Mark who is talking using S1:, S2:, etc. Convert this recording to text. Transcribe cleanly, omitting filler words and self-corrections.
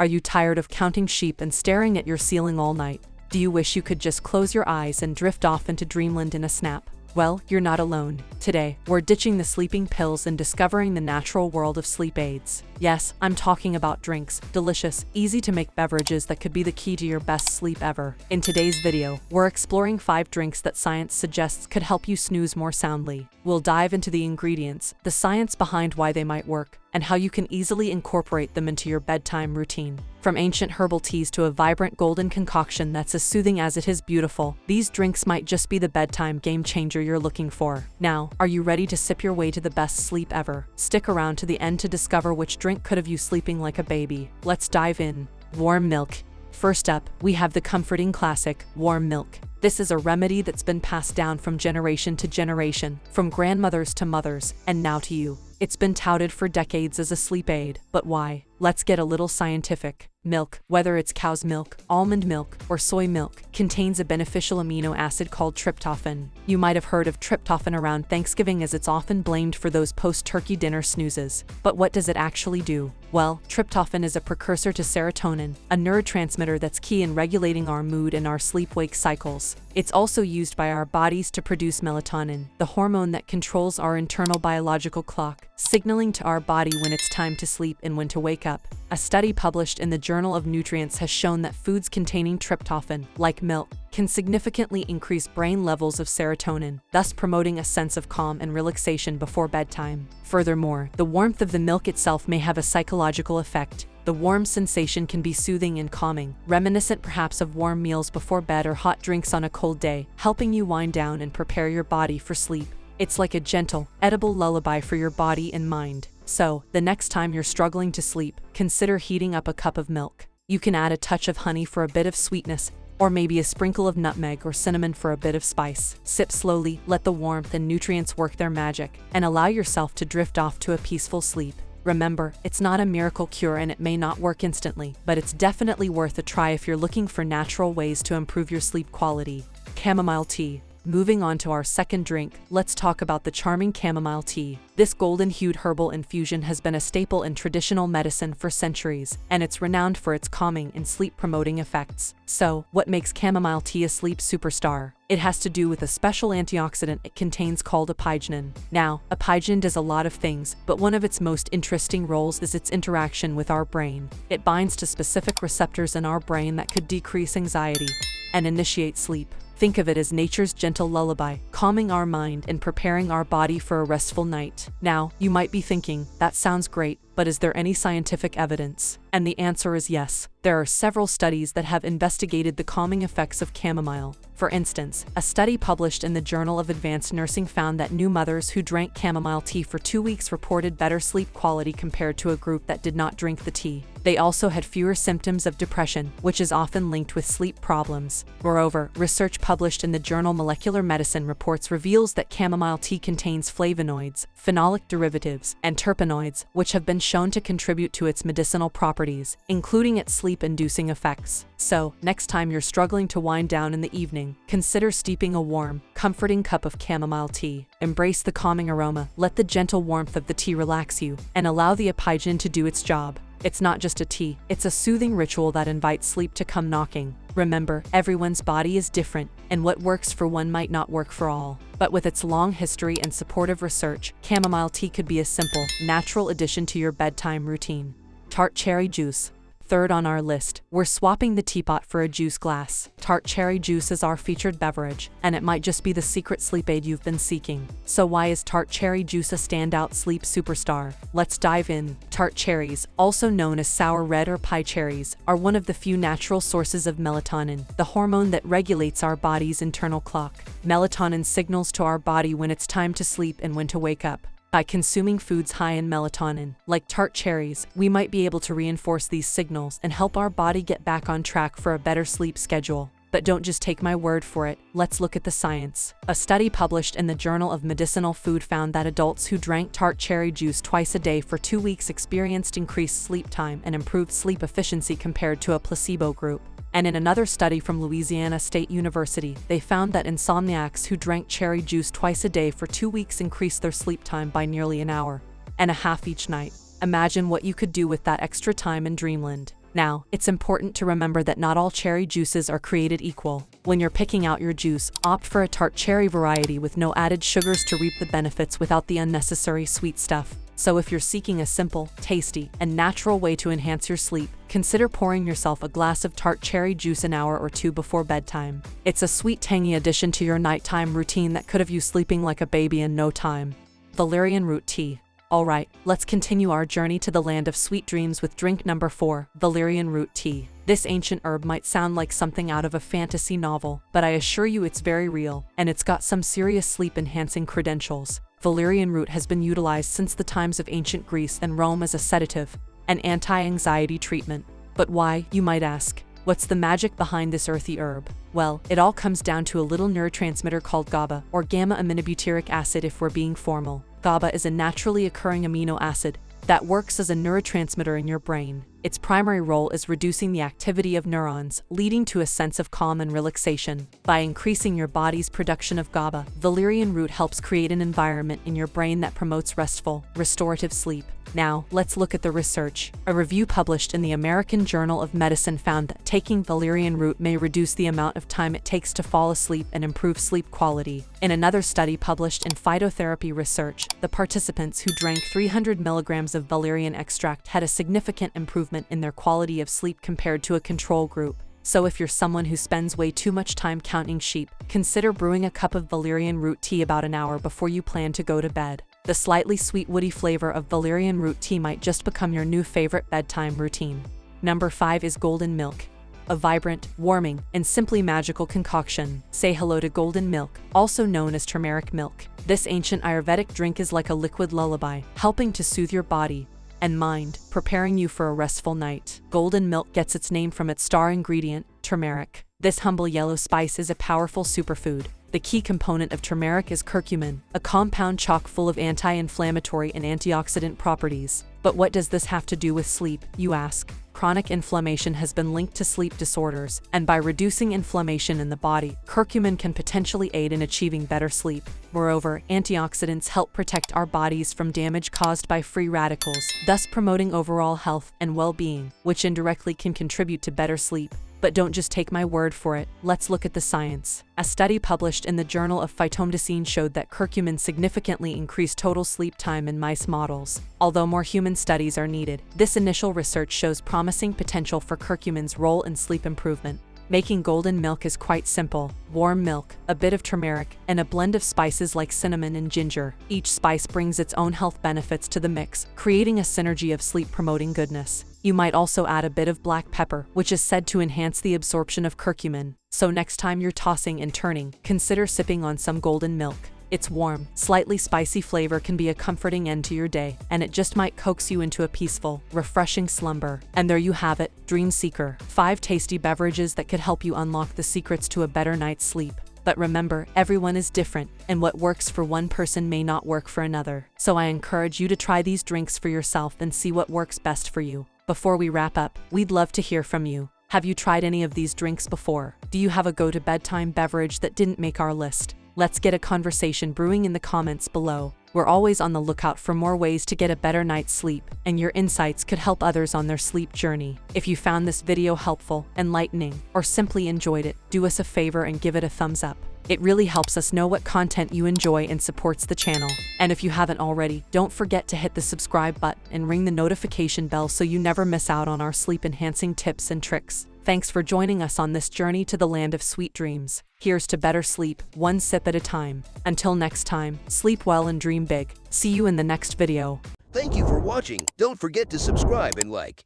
S1: Are you tired of counting sheep and staring at your ceiling all night? Do you wish you could just close your eyes and drift off into dreamland in a snap? Well, you're not alone. Today, we're ditching the sleeping pills and discovering the natural world of sleep aids. Yes, I'm talking about drinks, delicious, easy-to-make beverages that could be the key to your best sleep ever. In today's video, we're exploring 5 drinks that science suggests could help you snooze more soundly. We'll dive into the ingredients, the science behind why they might work, and how you can easily incorporate them into your bedtime routine. From ancient herbal teas to a vibrant golden concoction that's as soothing as it is beautiful, these drinks might just be the bedtime game changer you're looking for. Now, are you ready to sip your way to the best sleep ever? Stick around to the end to discover which drink could have you sleeping like a baby. Let's dive in. Warm milk. First up, we have the comforting classic, warm milk. This is a remedy that's been passed down from generation to generation, from grandmothers to mothers, and now to you. It's been touted for decades as a sleep aid, but why? Let's get a little scientific. Milk, whether it's cow's milk, almond milk, or soy milk, contains a beneficial amino acid called tryptophan. You might have heard of tryptophan around Thanksgiving, as it's often blamed for those post-turkey dinner snoozes. But what does it actually do? Well, tryptophan is a precursor to serotonin, a neurotransmitter that's key in regulating our mood and our sleep-wake cycles. It's also used by our bodies to produce melatonin, the hormone that controls our internal biological clock, signaling to our body when it's time to sleep and when to wake up. A study published in the Journal of Nutrients has shown that foods containing tryptophan, like milk, can significantly increase brain levels of serotonin, thus promoting a sense of calm and relaxation before bedtime. Furthermore, the warmth of the milk itself may have a psychological effect. The warm sensation can be soothing and calming, reminiscent perhaps of warm meals before bed or hot drinks on a cold day, helping you wind down and prepare your body for sleep. It's like a gentle, edible lullaby for your body and mind. So, the next time you're struggling to sleep, consider heating up a cup of milk. You can add a touch of honey for a bit of sweetness, or maybe a sprinkle of nutmeg or cinnamon for a bit of spice. Sip slowly, let the warmth and nutrients work their magic, and allow yourself to drift off to a peaceful sleep. Remember, it's not a miracle cure and it may not work instantly, but it's definitely worth a try if you're looking for natural ways to improve your sleep quality. Chamomile tea. Moving on to our second drink, let's talk about the charming chamomile tea. This golden-hued herbal infusion has been a staple in traditional medicine for centuries, and it's renowned for its calming and sleep-promoting effects. So, what makes chamomile tea a sleep superstar? It has to do with a special antioxidant it contains called apigenin. Now, apigenin does a lot of things, but one of its most interesting roles is its interaction with our brain. It binds to specific receptors in our brain that could decrease anxiety and initiate sleep. Think of it as nature's gentle lullaby, calming our mind and preparing our body for a restful night. Now, you might be thinking, that sounds great, but is there any scientific evidence? And the answer is yes. There are several studies that have investigated the calming effects of chamomile. For instance, a study published in the Journal of Advanced Nursing found that new mothers who drank chamomile tea for 2 weeks reported better sleep quality compared to a group that did not drink the tea. They also had fewer symptoms of depression, which is often linked with sleep problems. Moreover, research published in the journal Molecular Medicine Reports reveals that chamomile tea contains flavonoids, phenolic derivatives, and terpenoids, which have been shown to contribute to its medicinal properties, including its sleep-inducing effects. So, next time you're struggling to wind down in the evening, consider steeping a warm, comforting cup of chamomile tea. Embrace the calming aroma, let the gentle warmth of the tea relax you, and allow the apigenin to do its job. It's not just a tea, it's a soothing ritual that invites sleep to come knocking. Remember, everyone's body is different, and what works for one might not work for all. But with its long history and supportive research, chamomile tea could be a simple, natural addition to your bedtime routine. Tart cherry juice. Third on our list, we're swapping the teapot for a juice glass. Tart cherry juice is our featured beverage, and it might just be the secret sleep aid you've been seeking. So why is Tart cherry juice a standout sleep superstar? Let's dive in. Tart cherries, also known as sour red or pie cherries, are one of the few natural sources of melatonin, the hormone that regulates our body's internal clock. Melatonin signals to our body when it's time to sleep and when to wake up. By consuming foods high in melatonin, like tart cherries, we might be able to reinforce these signals and help our body get back on track for a better sleep schedule. But don't just take my word for it, let's look at the science. A study published in the Journal of Medicinal Food found that adults who drank tart cherry juice twice a day for 2 weeks experienced increased sleep time and improved sleep efficiency compared to a placebo group. And in another study from Louisiana State University, they found that insomniacs who drank cherry juice twice a day for 2 weeks increased their sleep time by nearly an hour and a half each night. Imagine what you could do with that extra time in dreamland. Now, it's important to remember that not all cherry juices are created equal. When you're picking out your juice, opt for a tart cherry variety with no added sugars to reap the benefits without the unnecessary sweet stuff. So if you're seeking a simple, tasty, and natural way to enhance your sleep, consider pouring yourself a glass of tart cherry juice an hour or two before bedtime. It's a sweet, tangy addition to your nighttime routine that could have you sleeping like a baby in no time. Valerian Root Tea. Alright, let's continue our journey to the land of sweet dreams with drink number 4, Valerian Root Tea. This ancient herb might sound like something out of a fantasy novel, but I assure you it's very real, and it's got some serious sleep-enhancing credentials. Valerian root has been utilized since the times of ancient Greece and Rome as a sedative and anti-anxiety treatment. But why, you might ask? What's the magic behind this earthy herb? Well, it all comes down to a little neurotransmitter called GABA, or gamma-aminobutyric acid if we're being formal. GABA is a naturally occurring amino acid that works as a neurotransmitter in your brain. Its primary role is reducing the activity of neurons, leading to a sense of calm and relaxation. By increasing your body's production of GABA, valerian root helps create an environment in your brain that promotes restful, restorative sleep. Now, let's look at the research. A review published in the American Journal of Medicine found that taking valerian root may reduce the amount of time it takes to fall asleep and improve sleep quality. In another study published in Phytotherapy Research, the participants who drank 300 milligrams of valerian extract had a significant improvement in their quality of sleep compared to a control group. So if you're someone who spends way too much time counting sheep, consider brewing a cup of valerian root tea about an hour before you plan to go to bed. The slightly sweet woody flavor of valerian root tea might just become your new favorite bedtime routine. Number 5 is golden milk. A vibrant, warming, and simply magical concoction. Say hello to golden milk, also known as turmeric milk. This ancient Ayurvedic drink is like a liquid lullaby, helping to soothe your body and mind, preparing you for a restful night. Golden milk gets its name from its star ingredient, turmeric. This humble yellow spice is a powerful superfood. The key component of turmeric is curcumin, a compound chock full of anti-inflammatory and antioxidant properties. But what does this have to do with sleep, you ask? Chronic inflammation has been linked to sleep disorders, and by reducing inflammation in the body, curcumin can potentially aid in achieving better sleep. Moreover, antioxidants help protect our bodies from damage caused by free radicals, thus promoting overall health and well-being, which indirectly can contribute to better sleep. But don't just take my word for it, let's look at the science. A study published in the Journal of Phytomedicine showed that curcumin significantly increased total sleep time in mice models. Although more human studies are needed, this initial research shows promising potential for curcumin's role in sleep improvement. Making golden milk is quite simple. Warm milk, a bit of turmeric, and a blend of spices like cinnamon and ginger. Each spice brings its own health benefits to the mix, creating a synergy of sleep-promoting goodness. You might also add a bit of black pepper, which is said to enhance the absorption of curcumin. So next time you're tossing and turning, consider sipping on some golden milk. Its warm, slightly spicy flavor can be a comforting end to your day, and it just might coax you into a peaceful, refreshing slumber. And there you have it, Dream Seeker. 5 tasty beverages that could help you unlock the secrets to a better night's sleep. But remember, everyone is different, and what works for one person may not work for another. So I encourage you to try these drinks for yourself and see what works best for you. Before we wrap up, we'd love to hear from you. Have you tried any of these drinks before? Do you have a go-to-bedtime beverage that didn't make our list? Let's get a conversation brewing in the comments below. We're always on the lookout for more ways to get a better night's sleep, and your insights could help others on their sleep journey. If you found this video helpful, enlightening, or simply enjoyed it, do us a favor and give it a thumbs up. It really helps us know what content you enjoy and supports the channel. And if you haven't already, don't forget to hit the subscribe button and ring the notification bell so you never miss out on our sleep-enhancing tips and tricks. Thanks for joining us on this journey to the land of sweet dreams. Here's to better sleep, one sip at a time. Until next time, sleep well and dream big. See you in the next video.
S2: Thank you for watching. Don't forget to subscribe and like.